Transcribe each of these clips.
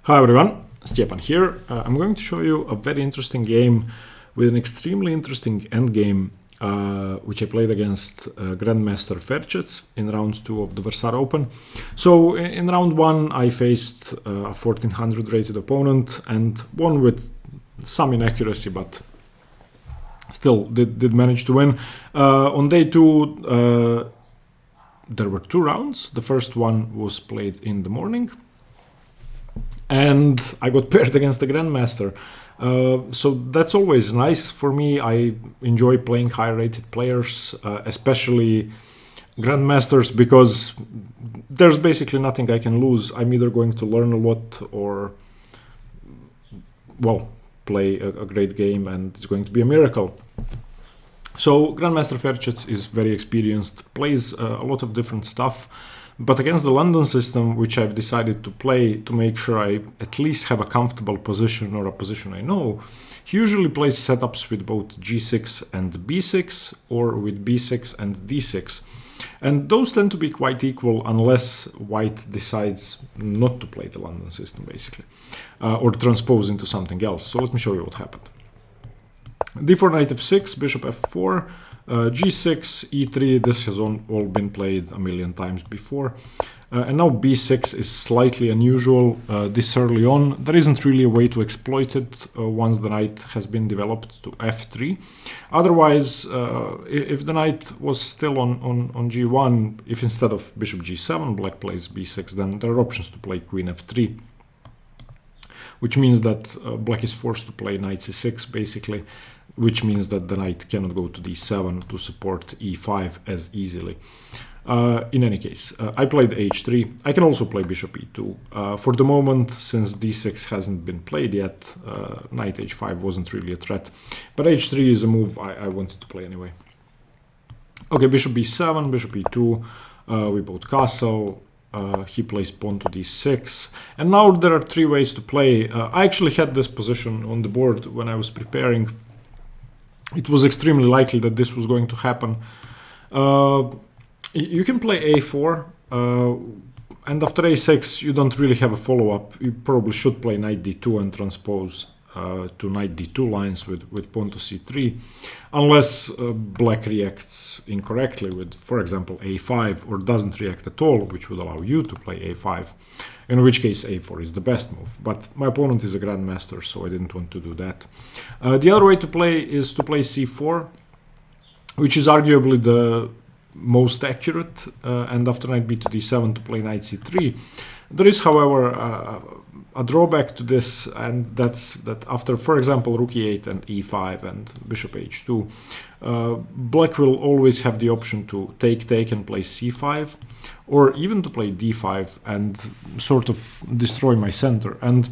Hi everyone, Stepan here. I'm going to show you a very interesting game with an extremely interesting endgame which I played against Grandmaster Fercec in round 2 of the Vrsar Open. So in round 1 I faced a 1400 rated opponent and won with some inaccuracy, but still did manage to win. On day 2 there were 2 rounds. The first one was played in the morning and I got paired against the Grandmaster. So that's always nice for me. I enjoy playing high-rated players, especially Grandmasters, because there's basically nothing I can lose. I'm either going to learn a lot or, well, play a great game and it's going to be a miracle. So Grandmaster Fercec is very experienced, plays a lot of different stuff. But against the London system, which I've decided to play to make sure I at least have a comfortable position or a position I know, he usually plays setups with both g6 and b6 or with b6 and d6. And those tend to be quite equal unless white decides not to play the London system, basically, or transpose into something else. So let me show you what happened. d4, knight f6, bishop f4, g6, e3, this has all been played a million times before. And now b6 is slightly unusual this early on. There isn't really a way to exploit it once the knight has been developed to f3. Otherwise, if the knight was still on g1, if instead of bishop g7 black plays b6, then there are options to play queen f3. Which means that black is forced to play knight c6 basically, which means that the knight cannot go to d7 to support e5 as easily. In any case, I played h3. I can also play bishop e2. For the moment, since d6 hasn't been played yet, knight h5 wasn't really a threat. But h3 is a move I wanted to play anyway. Okay, bishop b7, bishop e2, we both castle. He plays pawn to d6, and now there are 3 ways to play. I actually had this position on the board when I was preparing. It was extremely likely that this was going to happen. You can play a4, and after a6 you don't really have a follow-up. You probably should play knight d2 and transpose to knight d2 lines with pawn to c3, unless black reacts incorrectly with, for example, a5, or doesn't react at all, which would allow you to play a5, in which case a4 is the best move. But my opponent is a Grandmaster, so I didn't want to do that. The other way to play is to play c4, which is arguably the most accurate, and after knight b to d7 to play knight c3. There is, however, a drawback to this, and that's that after, for example, rook e8 and e5 and bishop h2, black will always have the option to take and play c5, or even to play d5 and sort of destroy my center. And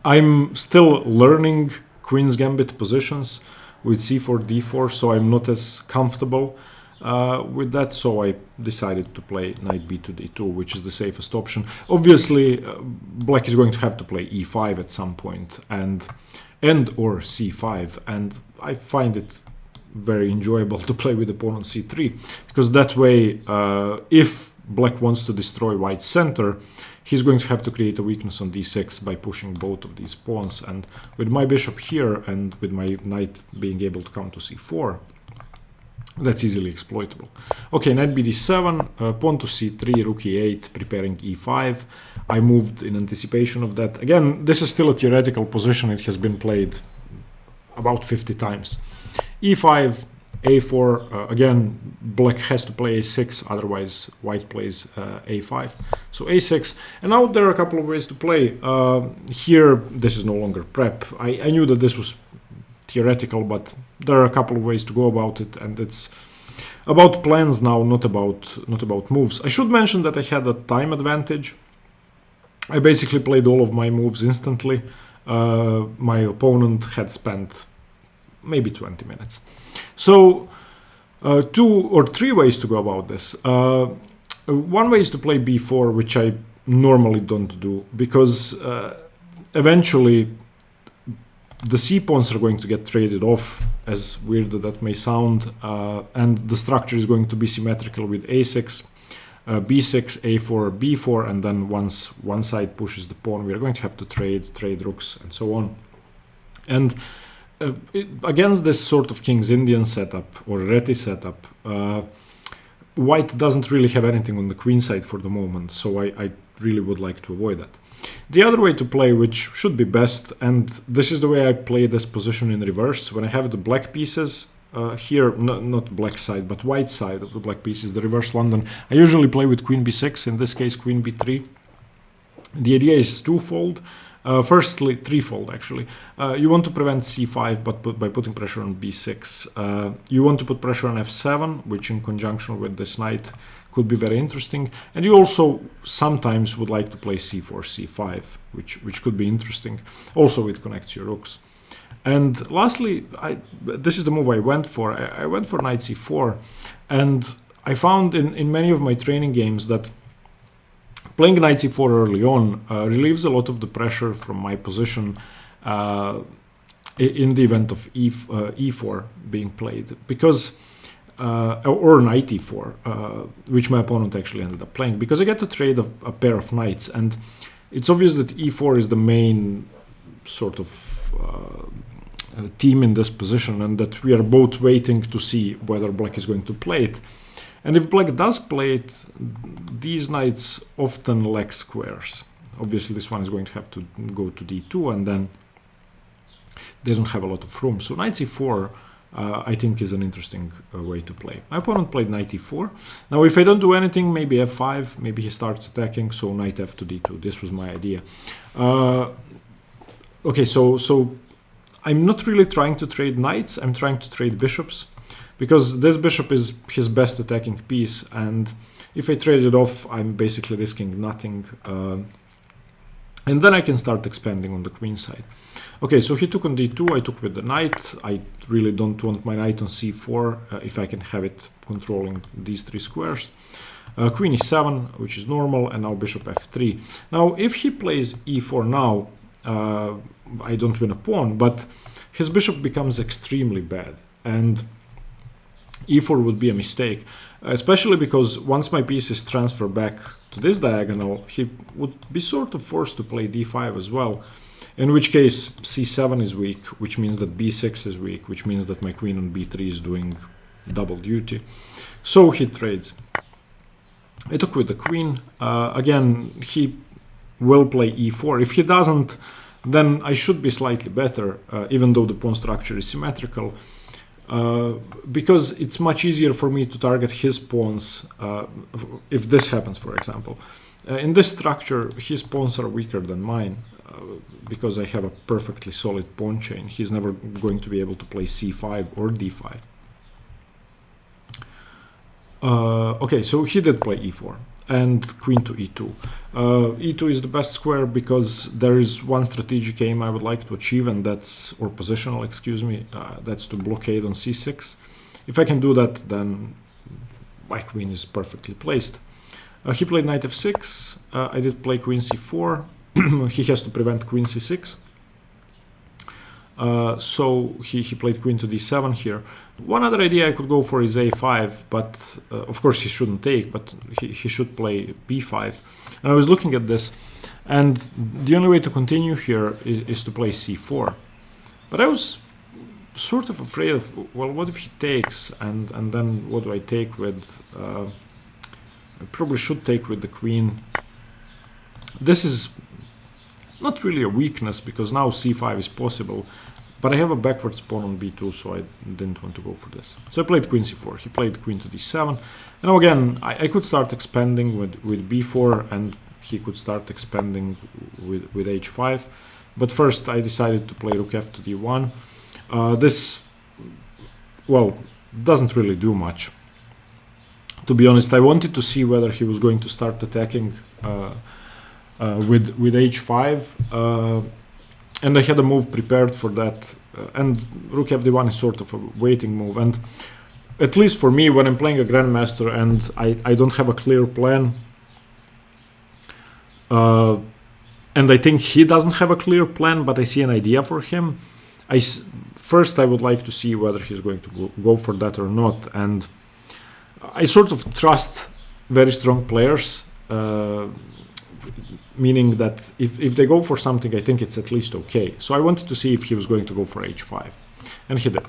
I'm still learning Queen's Gambit positions with c4, d4, so I'm not as comfortable with that, so I decided to play knight b to d2, which is the safest option. Obviously, black is going to have to play e5 at some point, and or c5, and I find it very enjoyable to play with the pawn on c3, because that way, if black wants to destroy white's center, he's going to have to create a weakness on d6 by pushing both of these pawns, and with my bishop here and with my knight being able to come to c4, that's easily exploitable. Okay, knight bd7, pawn to c3, rook e8, preparing e5. I moved in anticipation of that. Again, this is still a theoretical position. It has been played about 50 times. e5, a4, again, black has to play a6, otherwise white plays a5. So a6, and now there are a couple of ways to play. Here, this is no longer prep. I knew that this was theoretical, but there are a couple of ways to go about it, and it's about plans now, not about moves. I should mention that I had a time advantage. I basically played all of my moves instantly. My opponent had spent maybe 20 minutes. So 2 or 3 ways to go about this. One way is to play b4, which I normally don't do, because eventually the c-pawns are going to get traded off, as weird as that may sound, and the structure is going to be symmetrical with a6. b6, a4, b4, and then once one side pushes the pawn, we are going to have to trade rooks, and so on. And against this sort of King's Indian setup or Reti setup, white doesn't really have anything on the queen side for the moment, so I really would like to avoid that. The other way to play, which should be best, and this is the way I play this position in reverse, when I have the black pieces here, not black side, but white side of the black pieces, the reverse London, I usually play with queen b6, in this case queen b3. The idea is twofold. Firstly, threefold actually. You want to prevent c5 but by putting pressure on b6. You want to put pressure on f7, which in conjunction with this knight could be very interesting. And you also sometimes would like to play c4, c5, which could be interesting. Also, it connects your rooks. And lastly, this is the move I went for. I went for knight c4, and I found in many of my training games that playing knight c4 early on relieves a lot of the pressure from my position in the event of e4 being played, because or knight e4, which my opponent actually ended up playing, because I get to trade a pair of knights, and it's obvious that e4 is the main sort of team in this position, and that we are both waiting to see whether black is going to play it. And if black does play it, these knights often lack squares. Obviously, this one is going to have to go to d2, and then they don't have a lot of room. So knight c4, I think, is an interesting way to play. My opponent played knight e4. Now, if I don't do anything, maybe f5, maybe he starts attacking, so knight f to d2. This was my idea. Okay, so I'm not really trying to trade knights, I'm trying to trade bishops, because this bishop is his best attacking piece, and if I trade it off, I'm basically risking nothing. And then I can start expanding on the queen side. Okay, so he took on d2, I took with the knight. I really don't want my knight on c4 if I can have it controlling these three squares. Queen e7, which is normal, and now bishop f3. Now, if he plays e4 now, I don't win a pawn, but his bishop becomes extremely bad, and e4 would be a mistake, especially because once my piece is transferred back to this diagonal, he would be sort of forced to play d5 as well, in which case c7 is weak, which means that b6 is weak, which means that my queen on b3 is doing double duty. So he trades. I took with the queen. Again, he will play e4. If he doesn't, then I should be slightly better, even though the pawn structure is symmetrical, because it's much easier for me to target his pawns if this happens, for example. In this structure, his pawns are weaker than mine, because I have a perfectly solid pawn chain. He's never going to be able to play c5 or d5. Okay, so he did play e4 and queen to e2. E2 is the best square because there is one strategic aim I would like to achieve, and that's, or positional, excuse me, that's to blockade on c6. If I can do that, then my queen is perfectly placed. He played knight f6. I did play queen c4. He has to prevent queen c6. So he played queen to d7 here. One other idea I could go for is a5, but of course he shouldn't take, but he should play b5. And I was looking at this, and the only way to continue here is to play c4. But I was sort of afraid of, well, what if he takes, and then what do I take with? I probably should take with the queen. This is not really a weakness, because now c5 is possible, but I have a backwards pawn on b2, so I didn't want to go for this. So I played queen c4, he played queen to d7. And now again, I could start expanding with b4, and he could start expanding with h5. But first I decided to play rook f to d1. This, well, doesn't really do much. To be honest, I wanted to see whether he was going to start attacking with h5, and I had a move prepared for that, and rook fd1 is sort of a waiting move. And at least for me, when I'm playing a Grandmaster and I don't have a clear plan, and I think he doesn't have a clear plan, but I see an idea for him, first I would like to see whether he's going to go for that or not. And I sort of trust very strong players, meaning that if they go for something, I think it's at least okay. So I wanted to see if he was going to go for h5, and he did.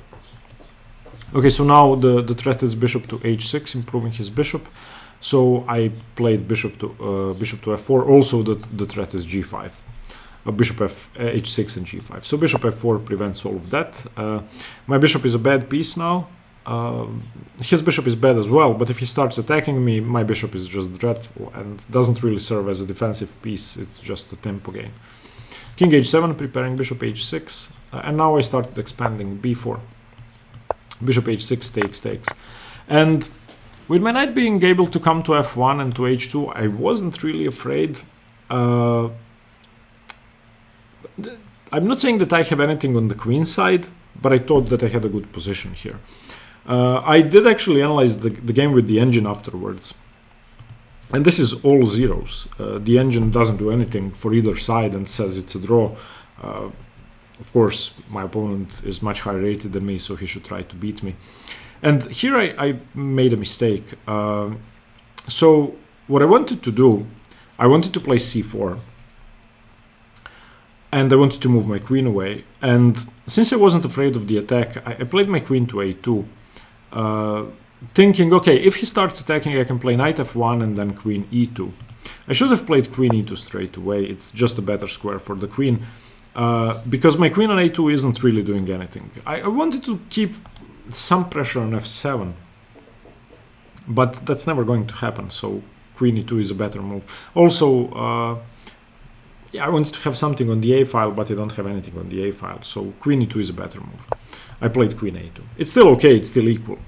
Okay, so now the threat is bishop to h6, improving his bishop. So I played bishop to f4. Also, the threat is g5, bishop h6 and g5. So bishop f4 prevents all of that. My bishop is a bad piece now. His bishop is bad as well, but if he starts attacking me, my bishop is just dreadful and doesn't really serve as a defensive piece. It's just a tempo gain. King h7, preparing bishop h6, and now I started expanding b4. Bishop h6 takes. And with my knight being able to come to f1 and to h2, I wasn't really afraid. I'm not saying that I have anything on the queen side, but I thought that I had a good position here. I did actually analyze the game with the engine afterwards. And this is all zeros. The engine doesn't do anything for either side and says it's a draw. Of course, my opponent is much higher rated than me, so he should try to beat me. And here I made a mistake. So what I wanted to do, I wanted to play c4. And I wanted to move my queen away. And since I wasn't afraid of the attack, I played my queen to a2. Thinking, okay, if he starts attacking, I can play knight f1 and then queen e2. I should have played queen e2 straight away. It's just a better square for the queen. Because my queen on a2 isn't really doing anything. I wanted to keep some pressure on f7. But that's never going to happen. So queen e2 is a better move. Also, yeah, I wanted to have something on the a file, but I don't have anything on the a file. So queen e2 is a better move. I played queen a2. It's still okay. It's still equal.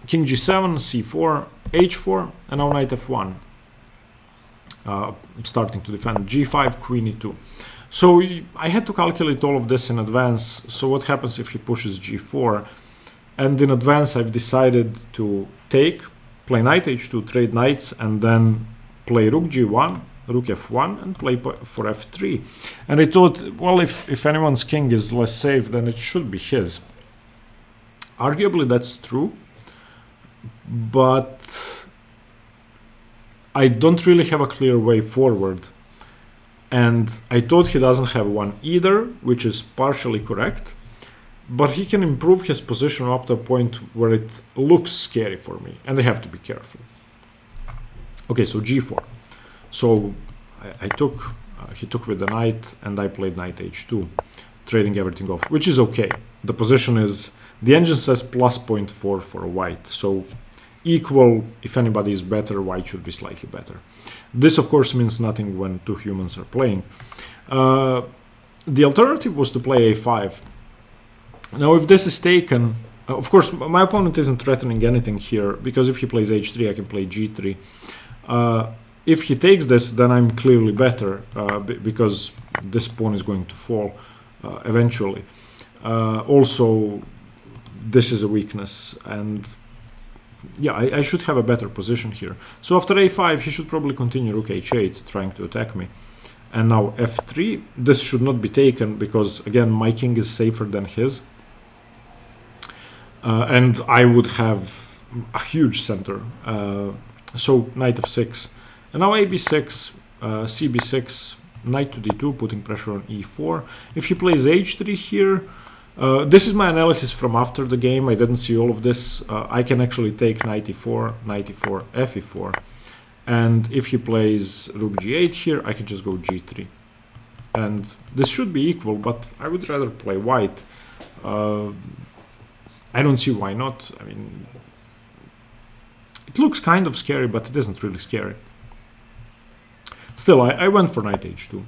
King g7, c4, h4, and now knight f1. Starting to defend g5, queen e2. So I had to calculate all of this in advance. So what happens if he pushes g4? And in advance, I've decided to play knight h2, trade knights, and then play rook g1, rook f1, and play for f3. And I thought, well, if anyone's king is less safe, then it should be his. Arguably, that's true, but I don't really have a clear way forward. And I thought he doesn't have one either, which is partially correct, but he can improve his position up to a point where it looks scary for me, and I have to be careful. Okay, so g4. So he took with the knight, and I played knight h2, trading everything off, which is okay. The position is, the engine says plus 0.4 for a white, so equal. If anybody is better, white should be slightly better. This, of course, means nothing when two humans are playing. The alternative was to play a5. Now, if this is taken, of course, my opponent isn't threatening anything here, because if he plays h3, I can play g3. If he takes this, then I'm clearly better, because this pawn is going to fall eventually. Also, this is a weakness, and yeah, I should have a better position here. So after a5, he should probably continue rook h8, trying to attack me. And now f3, this should not be taken, because again, my king is safer than his. And I would have a huge center. So knight f6. And now ab6, cb6, knight to d2, putting pressure on e4. If he plays h3 here, this is my analysis from after the game. I didn't see all of this. I can actually take knight e4, fe4. And if he plays rook g8 here, I can just go g3. And this should be equal, but I would rather play white. I don't see why not. I mean, it looks kind of scary, but it isn't really scary. Still, I went for knight h2,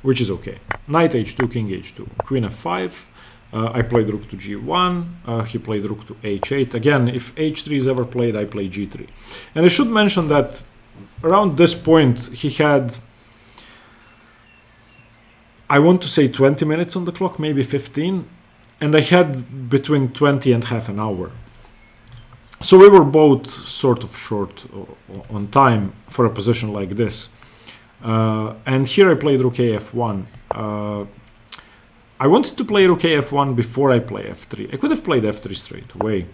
which is okay. Knight h2, king h2, queen f5. I played rook to g1. He played rook to h8. Again, if h3 is ever played, I play g3. And I should mention that around this point, he had, I want to say 20 minutes on the clock, maybe 15. And I had between 20 and half an hour. So we were both sort of short on time for a position like this. And here I played rook af1. I wanted to play rook af1 before I play f3. I could have played f3 straight away.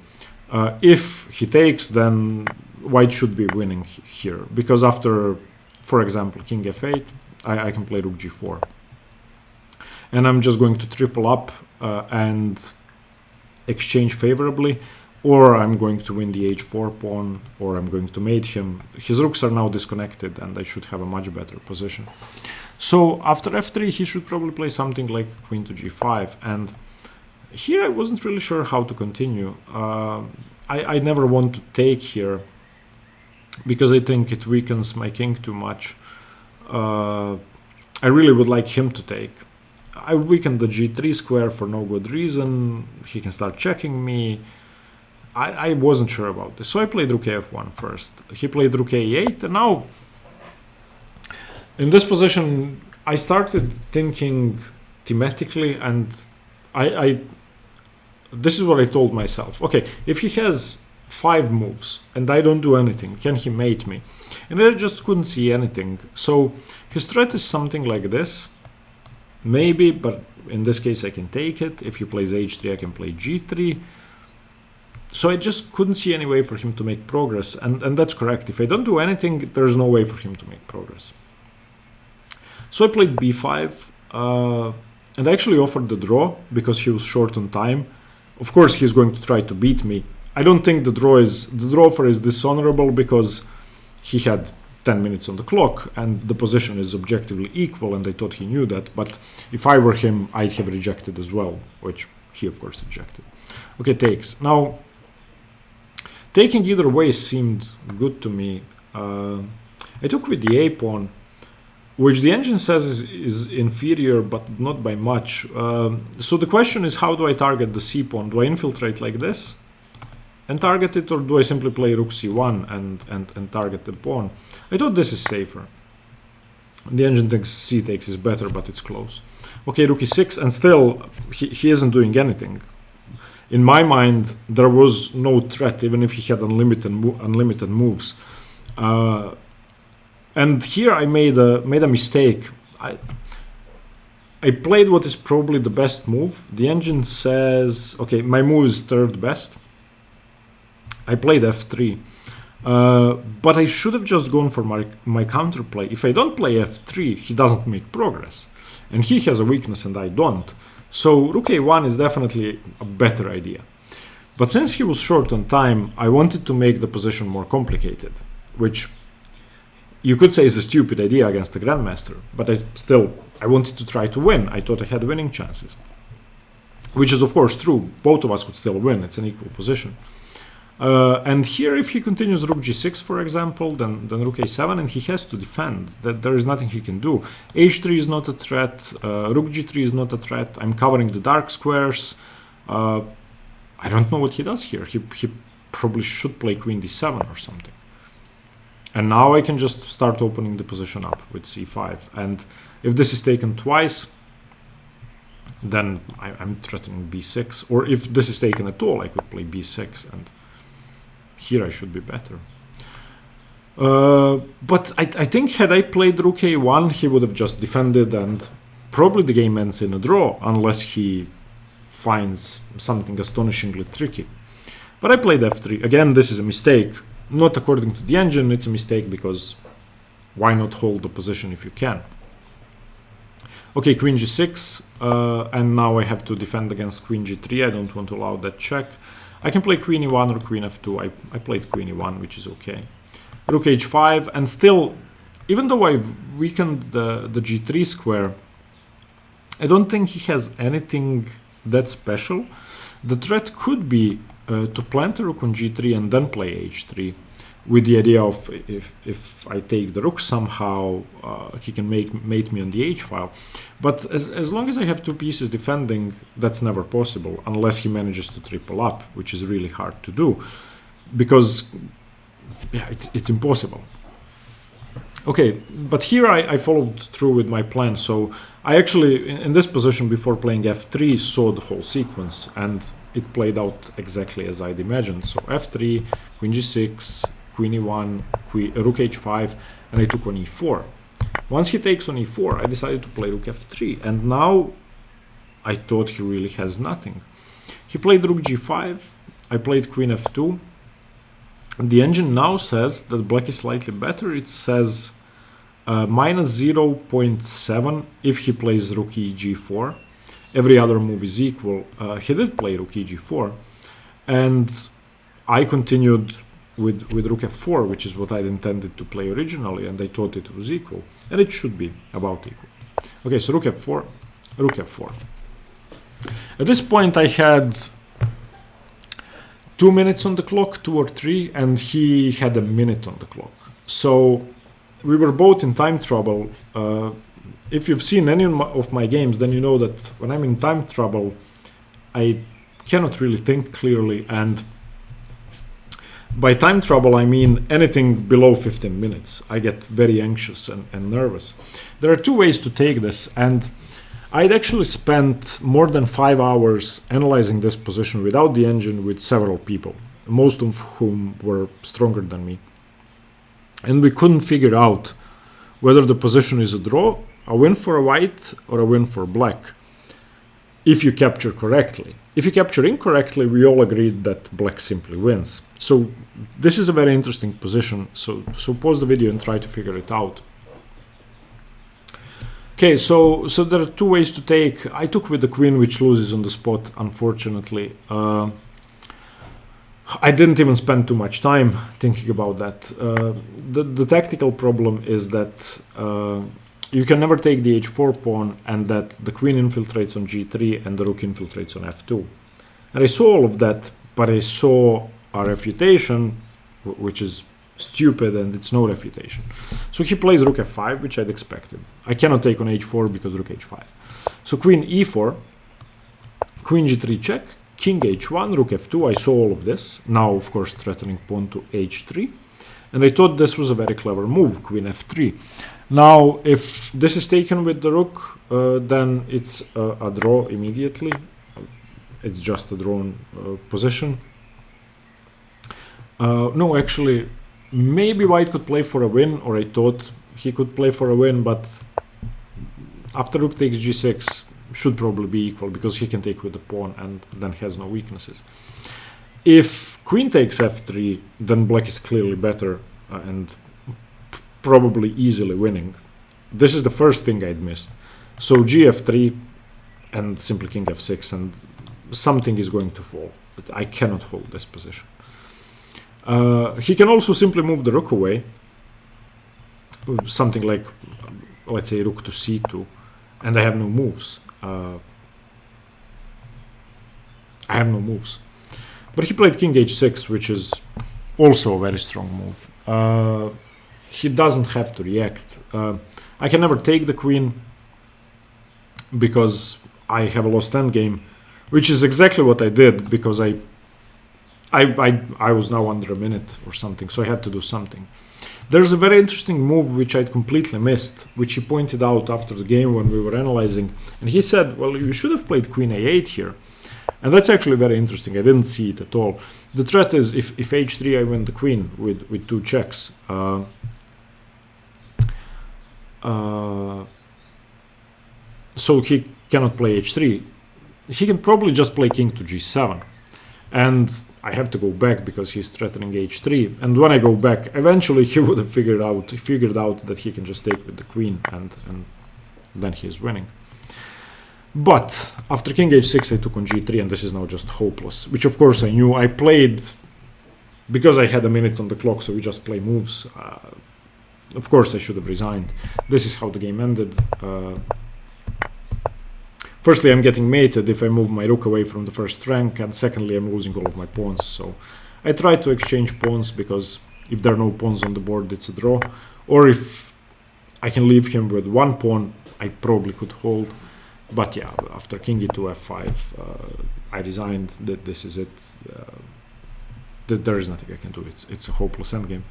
If he takes, then white should be winning here, because after, for example, king f8, I can play rook g4. And I'm just going to triple up and exchange favorably, or I'm going to win the h4 pawn, or I'm going to mate him. His rooks are now disconnected, and I should have a much better position. So after f3, he should probably play something like queen to g5, and here I wasn't really sure how to continue. I never want to take here, because I think it weakens my king too much. I really would like him to take. I weakened the g3 square for no good reason. He can start checking me. I wasn't sure about this, so I played rook f1 first. He played rook a8, and now in this position I started thinking thematically, and this is what I told myself. Okay, if he has 5 moves and I don't do anything, can he mate me? And I just couldn't see anything. So his threat is something like this. Maybe, but in this case I can take it. If he plays h3, I can play g3. So I just couldn't see any way for him to make progress. And that's correct. If I don't do anything, there's no way for him to make progress. So I played b5. And I actually offered the draw because he was short on time. Of course, he's going to try to beat me. I don't think the draw offer is dishonorable, because he had 10 minutes on the clock and the position is objectively equal, and I thought he knew that. But if I were him, I'd have rejected as well, which he of course rejected. Okay, takes. Now, taking either way seemed good to me. I took with the a pawn, which the engine says is inferior, but not by much. So the question is, how do I target the c pawn? Do I infiltrate like this and target it, or do I simply play rook c1 and target the pawn? I thought this is safer. The engine thinks c takes is better, but it's close. Okay, rook e6, and still he isn't doing anything. In my mind, there was no threat, even if he had unlimited moves. And here I made a mistake. I played what is probably the best move. The engine says, okay, my move is third best. I played f3. But I should have just gone for my counterplay. If I don't play f3, he doesn't make progress. And he has a weakness and I don't. So rook a1 is definitely a better idea. But since he was short on time, I wanted to make the position more complicated, which you could say is a stupid idea against the Grandmaster. But I wanted to try to win. I thought I had winning chances. Which is of course true. Both of us could still win. It's an equal position. And here, if he continues rook g6, for example, then rook a7, and he has to defend. That there is nothing he can do. h3 is not a threat. Rook g3 is not a threat. I'm covering the dark squares. I don't know what he does here. He probably should play queen d7 or something. And now I can just start opening the position up with c5. And if this is taken twice, then I'm threatening b6. Or if this is taken at all, I could play b6, and here I should be better. But I think had I played rook a1, he would have just defended, and probably the game ends in a draw, unless he finds something astonishingly tricky. But I played f3. Again, this is a mistake. Not according to the engine, it's a mistake because why not hold the position if you can? Okay, queen g6, and now I have to defend against queen g3. I don't want to allow that check. I can play queen e1 or queen f2. I played queen e1, which is okay. Rook h5, and still, even though I've weakened the g3 square, I don't think he has anything that special. The threat could be to plant a rook on g3 and then play h3, with the idea of if I take the rook somehow, he can mate me on the h-file. But as long as I have two pieces defending, that's never possible, unless he manages to triple up, which is really hard to do, because yeah, it's impossible. Okay, but here I followed through with my plan. So I actually, in this position before playing f3, saw the whole sequence, and it played out exactly as I'd imagined. So f3, queen g6, queen e1, rook h5, and I took on e4. Once he takes on e4, I decided to play rook f3, and now I thought he really has nothing. He played rook g5, I played queen f2, The engine now says that black is slightly better. It says minus 0.7 if he plays rook e g4. Every other move is equal. He did play rook e g4, and I continued with rook f4, which is what I intended to play originally, and I thought it was equal, and it should be about equal. Okay, so rook f4, rook f4. At this point I had 2 minutes on the clock, 2 or 3, and he had a minute on the clock. So we were both in time trouble. If you've seen any of my games, then you know that when I'm in time trouble, I cannot really think clearly, and by time trouble I mean anything below 15 minutes. I get very anxious and nervous. There are 2 ways to take this, and I'd actually spent more than 5 hours analyzing this position without the engine with several people, most of whom were stronger than me. And we couldn't figure out whether the position is a draw, a win for a white, or a win for black, if you capture correctly. If you capture incorrectly, we all agreed that black simply wins. So this is a very interesting position, so pause the video and try to figure it out. Okay, so there are 2 ways to take. I took with the queen, which loses on the spot, unfortunately. I didn't even spend too much time thinking about that. The tactical problem is that you can never take the h4 pawn, and that the queen infiltrates on g3 and the rook infiltrates on f2. And I saw all of that, but I saw a refutation, which is stupid, and it's no refutation. So he plays rook f5, which I'd expected. I cannot take on h4 because rook h5. So queen e4, queen g3 check, king h1, rook f2. I saw all of this. Now, of course, threatening pawn to h3. And I thought this was a very clever move, queen f3. Now, if this is taken with the rook, then it's a draw immediately. It's just a drawn position. No, actually, maybe white could play for a win, or I thought he could play for a win, but after rook takes g6 should probably be equal, because he can take with the pawn and then has no weaknesses. If queen takes f3, then black is clearly better and probably easily winning. This is the first thing I'd missed. So gf3 and simply king f6, and something is going to fall. But I cannot hold this position. He can also simply move the rook away, something like, let's say, rook to c2, and I have no moves. I have no moves. But he played king h6, which is also a very strong move. He doesn't have to react. I can never take the queen because I have a lost endgame, which is exactly what I did, because I was now under a minute or something, so I had to do something. There's a very interesting move which I'd completely missed, which he pointed out after the game when we were analyzing, and he said, well, you should have played queen a8 here. And that's actually very interesting. I didn't see it at all. The threat is if h3 I win the queen with 2 checks. So he cannot play h3. He can probably just play king to g7. And I have to go back because he's threatening h3. And when I go back, eventually he would have figured out that he can just take with the queen, and then he's winning. But after king h6 I took on g3, and this is now just hopeless, which of course I knew. I played because I had a minute on the clock, so we just play moves. Of course I should have resigned. This is how the game ended. Firstly, I'm getting mated if I move my rook away from the first rank, and secondly, I'm losing all of my pawns. So I try to exchange pawns, because if there are no pawns on the board, it's a draw. Or if I can leave him with 1 pawn, I probably could hold. But yeah, after king e2 f5, I resigned. That this is it. There is nothing I can do. It's a hopeless endgame.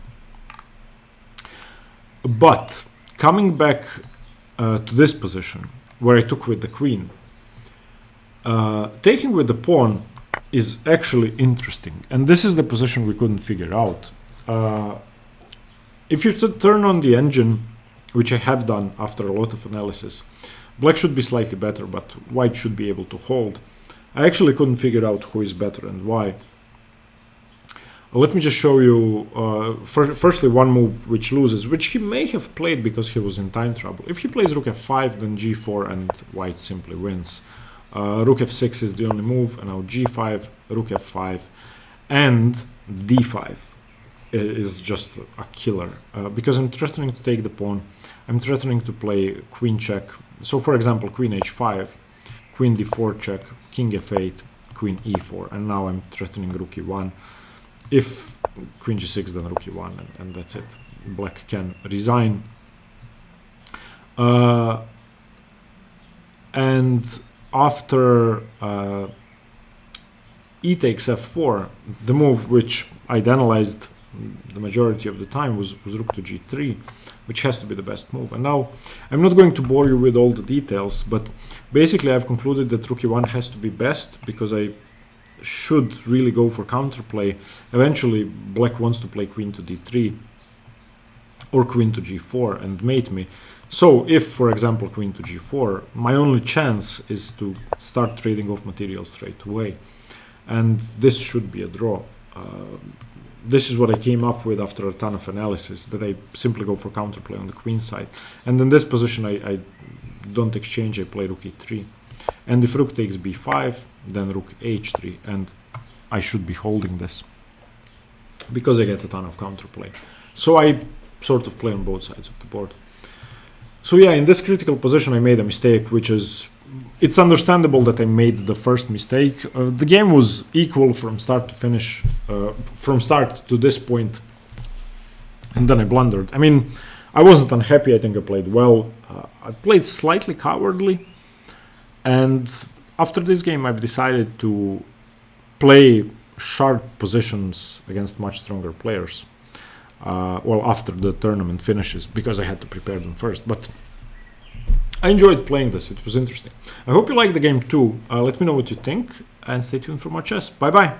But coming back to this position, where I took with the queen, taking with the pawn is actually interesting, and this is the position we couldn't figure out. If you turn on the engine, which I have done after a lot of analysis, black should be slightly better, but white should be able to hold. I actually couldn't figure out who is better and why. Let me just show you, firstly, one move which loses, which he may have played because he was in time trouble. If he plays rook f5, then g4, and white simply wins. Rook f6 is the only move, and now g5, rook f5, and d5 is just a killer. Because I'm threatening to take the pawn, I'm threatening to play queen check. So, for example, queen h5, queen d4 check, king f8, queen e4, and now I'm threatening rook e1. If queen g6, then rook e1, and that's it. Black can resign. And after e takes f4, the move which I'd analyzed the majority of the time was rook to g3, which has to be the best move. And now I'm not going to bore you with all the details, but basically I've concluded that rook e1 has to be best because I should really go for counterplay. Eventually black wants to play queen to d3 or queen to g4 and mate me. So if, for example, queen to g4, my only chance is to start trading off material straight away, and this should be a draw. This is what I came up with after a ton of analysis, that I simply go for counterplay on the queen side. And in this position I don't exchange, I play rook e3. And if rook takes b5, then rook h3, and I should be holding this because I get a ton of counterplay. So I sort of play on both sides of the board. So yeah, in this critical position I made a mistake, which is, it's understandable that I made the first mistake. The game was equal from start to finish, from start to this point, and then I blundered. I mean, I wasn't unhappy, I think I played well. I played slightly cowardly, and after this game I've decided to play sharp positions against much stronger players. Well, after the tournament finishes, because I had to prepare them first. But I enjoyed playing this, it was interesting. I hope you liked the game too. Let me know what you think, and stay tuned for more chess. Bye bye!